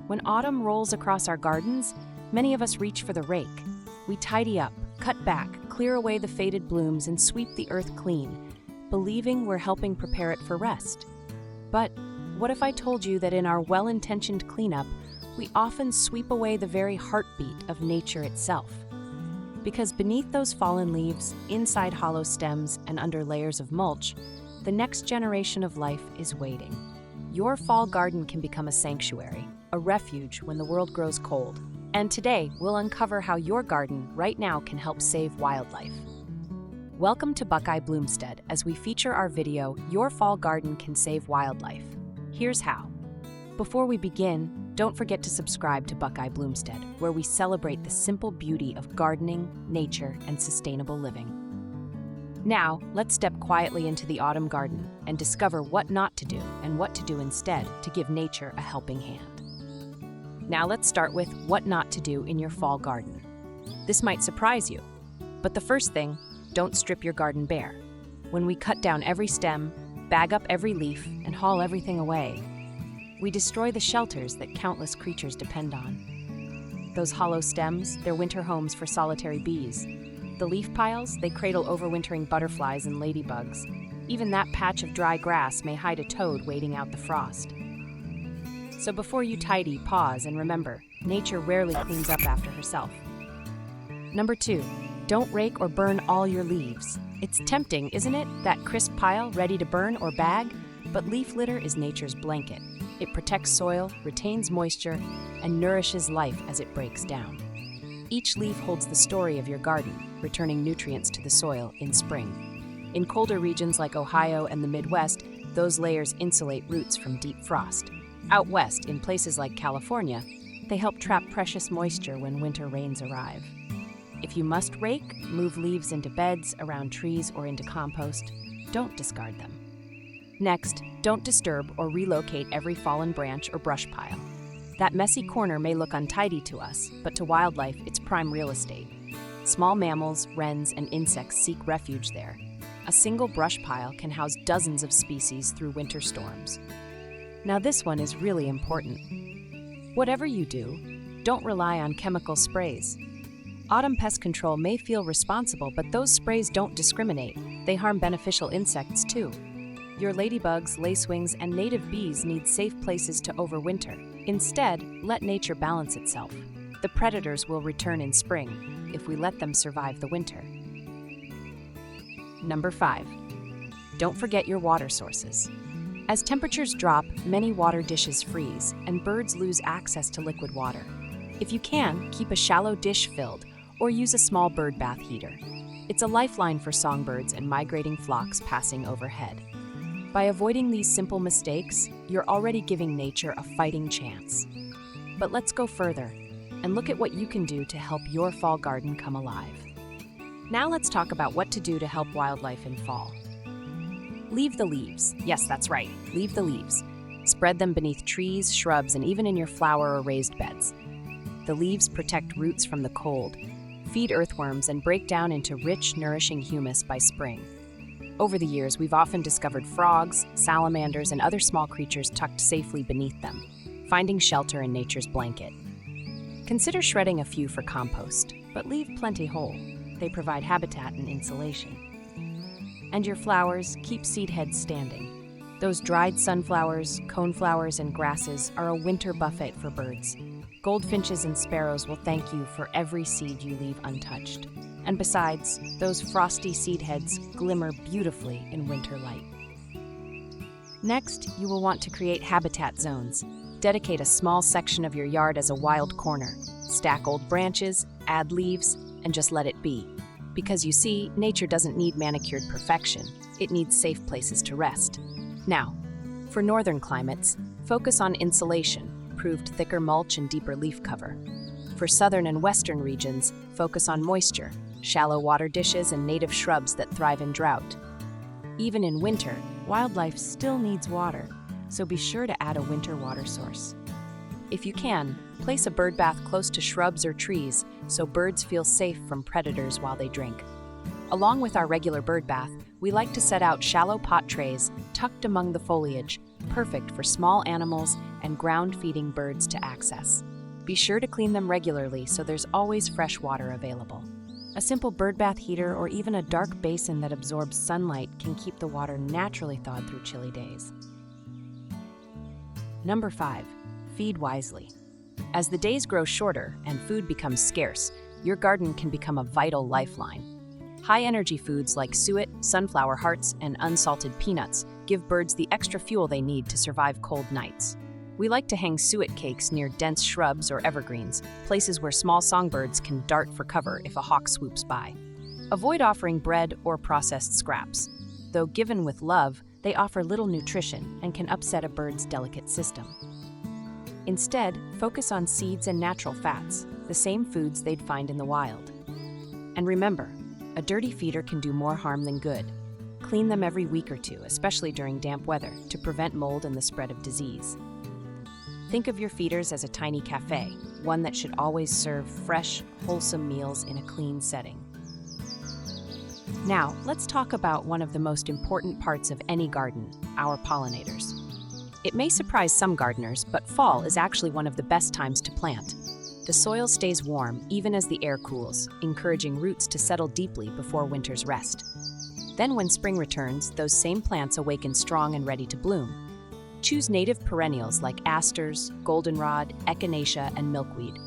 When autumn rolls across our gardens, many of us reach for the rake. We tidy up, cut back, clear away the faded blooms, and sweep the earth clean, believing we're helping prepare it for rest. But what if I told you that in our well-intentioned cleanup, we often sweep away the very heartbeat of nature itself? Because beneath those fallen leaves, inside hollow stems, and under layers of mulch, the next generation of life is waiting. Your fall garden can become a sanctuary, a refuge when the world grows cold. And today, we'll uncover how your garden right now can help save wildlife. Welcome to Buckeye Bloomstead as we feature our video, Your Fall Garden Can Save Wildlife. Here's how. Before we begin, don't forget to subscribe to Buckeye Bloomstead, where we celebrate the simple beauty of gardening, nature, and sustainable living. Now, let's step quietly into the autumn garden and discover what not to do and what to do instead to give nature a helping hand. Now let's start with what not to do in your fall garden. This might surprise you, but the first thing, don't strip your garden bare. When we cut down every stem, bag up every leaf, and haul everything away, we destroy the shelters that countless creatures depend on. Those hollow stems, they're winter homes for solitary bees. The leaf piles, they cradle overwintering butterflies and ladybugs. Even that patch of dry grass may hide a toad waiting out the frost. So before you tidy, pause and remember, nature rarely cleans up after herself. Number 2, don't rake or burn all your leaves. It's tempting, isn't it? That crisp pile ready to burn or bag? But leaf litter is nature's blanket. It protects soil, retains moisture, and nourishes life as it breaks down. Each leaf holds the story of your garden, returning nutrients to the soil in spring. In colder regions like Ohio and the Midwest, those layers insulate roots from deep frost. Out west, in places like California, they help trap precious moisture when winter rains arrive. If you must rake, move leaves into beds, around trees, or into compost. Don't discard them. Next, don't disturb or relocate every fallen branch or brush pile. That messy corner may look untidy to us, but to wildlife, it's prime real estate. Small mammals, wrens, and insects seek refuge there. A single brush pile can house dozens of species through winter storms. Now this one is really important. Whatever you do, don't rely on chemical sprays. Autumn pest control may feel responsible, but those sprays don't discriminate. They harm beneficial insects too. Your ladybugs, lacewings, and native bees need safe places to overwinter. Instead, let nature balance itself. The predators will return in spring if we let them survive the winter. Number 5, don't forget your water sources. As temperatures drop, many water dishes freeze, and birds lose access to liquid water. If you can, keep a shallow dish filled, or use a small bird bath heater. It's a lifeline for songbirds and migrating flocks passing overhead. By avoiding these simple mistakes, you're already giving nature a fighting chance. But let's go further and look at what you can do to help your fall garden come alive. Now let's talk about what to do to help wildlife in fall. Leave the leaves. Yes, that's right, leave the leaves. Spread them beneath trees, shrubs, and even in your flower or raised beds. The leaves protect roots from the cold, feed earthworms, and break down into rich, nourishing humus by spring. Over the years, we've often discovered frogs, salamanders, and other small creatures tucked safely beneath them, finding shelter in nature's blanket. Consider shredding a few for compost, but leave plenty whole. They provide habitat and insulation. And your flowers, keep seed heads standing. Those dried sunflowers, coneflowers, and grasses are a winter buffet for birds. Goldfinches and sparrows will thank you for every seed you leave untouched. And besides, those frosty seed heads glimmer beautifully in winter light. Next, you will want to create habitat zones. Dedicate a small section of your yard as a wild corner. Stack old branches, add leaves, and just let it be. Because you see, nature doesn't need manicured perfection. It needs safe places to rest. Now, for northern climates, focus on insulation, proved thicker mulch and deeper leaf cover. For southern and western regions, focus on moisture, shallow water dishes, and native shrubs that thrive in drought. Even in winter, wildlife still needs water, so be sure to add a winter water source. If you can, place a bird bath close to shrubs or trees so birds feel safe from predators while they drink. Along with our regular bird bath, we like to set out shallow pot trays tucked among the foliage, perfect for small animals and ground-feeding birds to access. Be sure to clean them regularly so there's always fresh water available. A simple bird bath heater or even a dark basin that absorbs sunlight can keep the water naturally thawed through chilly days. Number 5. Feed wisely. As the days grow shorter and food becomes scarce, your garden can become a vital lifeline. High-energy foods like suet, sunflower hearts, and unsalted peanuts give birds the extra fuel they need to survive cold nights. We like to hang suet cakes near dense shrubs or evergreens, places where small songbirds can dart for cover if a hawk swoops by. Avoid offering bread or processed scraps. Though given with love, they offer little nutrition and can upset a bird's delicate system. Instead, focus on seeds and natural fats, the same foods they'd find in the wild. And remember, a dirty feeder can do more harm than good. Clean them every week or two, especially during damp weather, to prevent mold and the spread of disease. Think of your feeders as a tiny cafe, one that should always serve fresh, wholesome meals in a clean setting. Now, let's talk about one of the most important parts of any garden, our pollinators. It may surprise some gardeners, but fall is actually one of the best times to plant. The soil stays warm even as the air cools, encouraging roots to settle deeply before winter's rest. Then when spring returns, those same plants awaken strong and ready to bloom. Choose native perennials like asters, goldenrod, echinacea, and milkweed.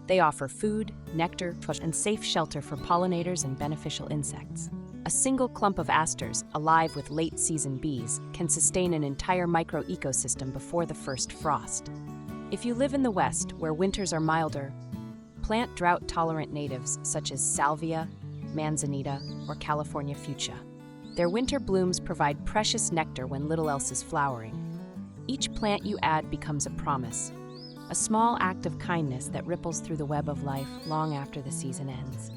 They offer food, nectar, and safe shelter for pollinators and beneficial insects. A single clump of asters, alive with late-season bees, can sustain an entire micro-ecosystem before the first frost. If you live in the West, where winters are milder, plant drought-tolerant natives such as salvia, manzanita, or California fuchsia. Their winter blooms provide precious nectar when little else is flowering. Each plant you add becomes a promise, a small act of kindness that ripples through the web of life long after the season ends.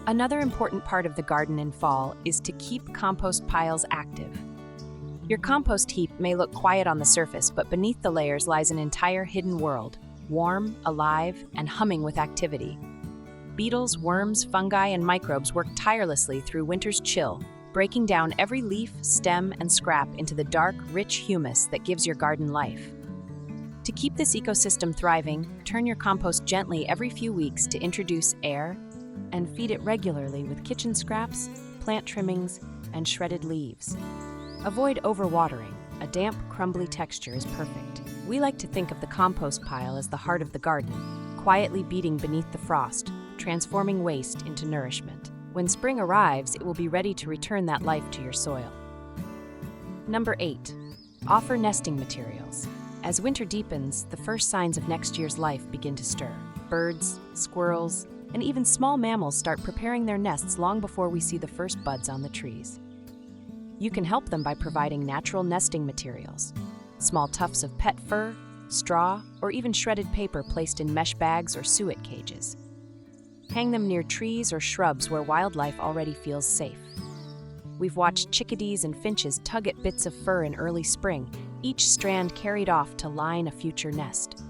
Another important part of the garden in fall is to keep compost piles active. Your compost heap may look quiet on the surface, but beneath the layers lies an entire hidden world, warm, alive, and humming with activity. Beetles, worms, fungi, and microbes work tirelessly through winter's chill, breaking down every leaf, stem, and scrap into the dark, rich humus that gives your garden life. To keep this ecosystem thriving, turn your compost gently every few weeks to introduce air, and feed it regularly with kitchen scraps, plant trimmings, and shredded leaves. Avoid overwatering. A damp, crumbly texture is perfect. We like to think of the compost pile as the heart of the garden, quietly beating beneath the frost, transforming waste into nourishment. When spring arrives, it will be ready to return that life to your soil. Number 8. Offer nesting materials. As winter deepens, the first signs of next year's life begin to stir. Birds, squirrels, and even small mammals start preparing their nests long before we see the first buds on the trees. You can help them by providing natural nesting materials. Small tufts of pet fur, straw, or even shredded paper placed in mesh bags or suet cages. Hang them near trees or shrubs where wildlife already feels safe. We've watched chickadees and finches tug at bits of fur in early spring, each strand carried off to line a future nest.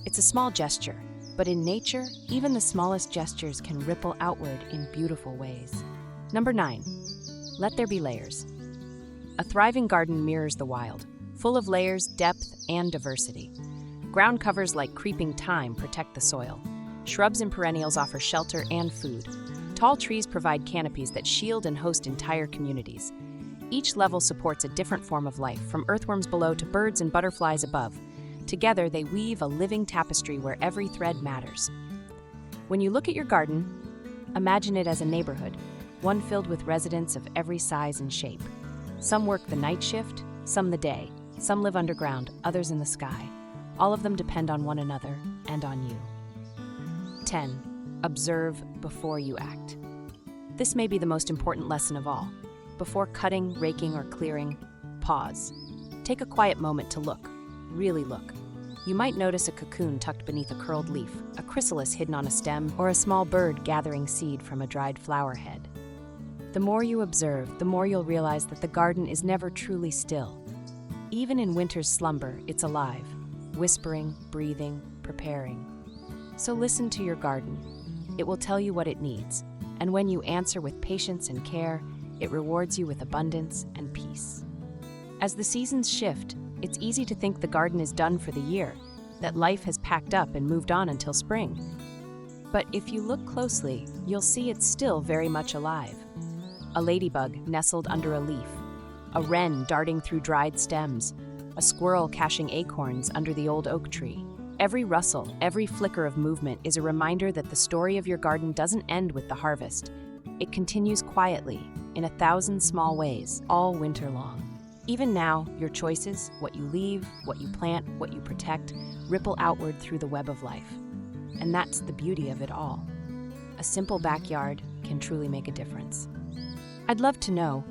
It's a small gesture, but in nature, even the smallest gestures can ripple outward in beautiful ways. Number 9. Let there be layers. A thriving garden mirrors the wild, full of layers, depth, and diversity. Ground covers like creeping thyme protect the soil. Shrubs and perennials offer shelter and food. Tall trees provide canopies that shield and host entire communities. Each level supports a different form of life, from earthworms below to birds and butterflies above. Together, they weave a living tapestry where every thread matters. When you look at your garden, imagine it as a neighborhood, one filled with residents of every size and shape. Some work the night shift, some the day. Some live underground, others in the sky. All of them depend on one another and on you. 10. Observe before you act. This may be the most important lesson of all. Before cutting, raking, or clearing, pause. Take a quiet moment to look. Really look. You might notice a cocoon tucked beneath a curled leaf, a chrysalis hidden on a stem, or a small bird gathering seed from a dried flower head. The more you observe, the more you'll realize that the garden is never truly still. Even in winter's slumber, it's alive, whispering, breathing, preparing. So listen to your garden. It will tell you what it needs, and when you answer with patience and care, it rewards you with abundance and peace. As the seasons shift, it's easy to think the garden is done for the year, that life has packed up and moved on until spring. But if you look closely, you'll see it's still very much alive. A ladybug nestled under a leaf, a wren darting through dried stems, a squirrel caching acorns under the old oak tree. Every rustle, every flicker of movement is a reminder that the story of your garden doesn't end with the harvest. It continues quietly, in 1,000 small ways, all winter long. Even now, your choices, what you leave, what you plant, what you protect, ripple outward through the web of life. And that's the beauty of it all. A simple backyard can truly make a difference. I'd love to know,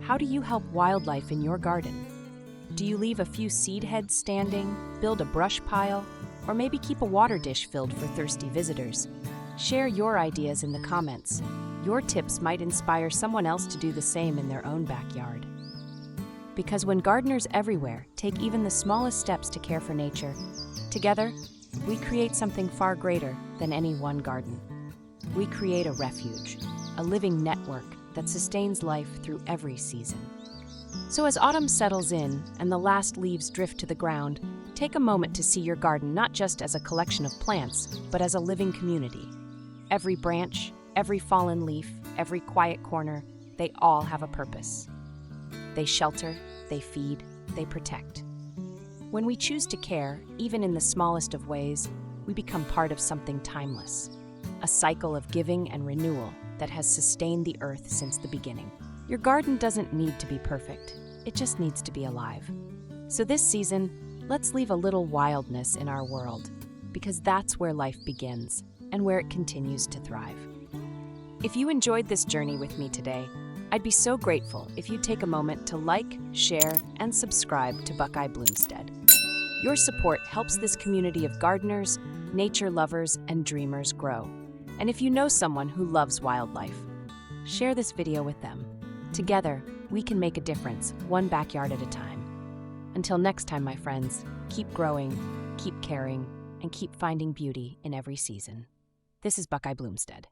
how do you help wildlife in your garden? Do you leave a few seed heads standing, build a brush pile, or maybe keep a water dish filled for thirsty visitors? Share your ideas in the comments. Your tips might inspire someone else to do the same in their own backyard. Because when gardeners everywhere take even the smallest steps to care for nature, together, we create something far greater than any one garden. We create a refuge, a living network that sustains life through every season. So as autumn settles in and the last leaves drift to the ground, take a moment to see your garden not just as a collection of plants, but as a living community. Every branch, every fallen leaf, every quiet corner, they all have a purpose. They shelter, they feed, they protect. When we choose to care, even in the smallest of ways, we become part of something timeless, a cycle of giving and renewal that has sustained the earth since the beginning. Your garden doesn't need to be perfect, it just needs to be alive. So this season, let's leave a little wildness in our world, because that's where life begins and where it continues to thrive. If you enjoyed this journey with me today, I'd be so grateful if you'd take a moment to like, share, and subscribe to Buckeye Bloomstead. Your support helps this community of gardeners, nature lovers, and dreamers grow. And if you know someone who loves wildlife, share this video with them. Together, we can make a difference, one backyard at a time. Until next time, my friends, keep growing, keep caring, and keep finding beauty in every season. This is Buckeye Bloomstead.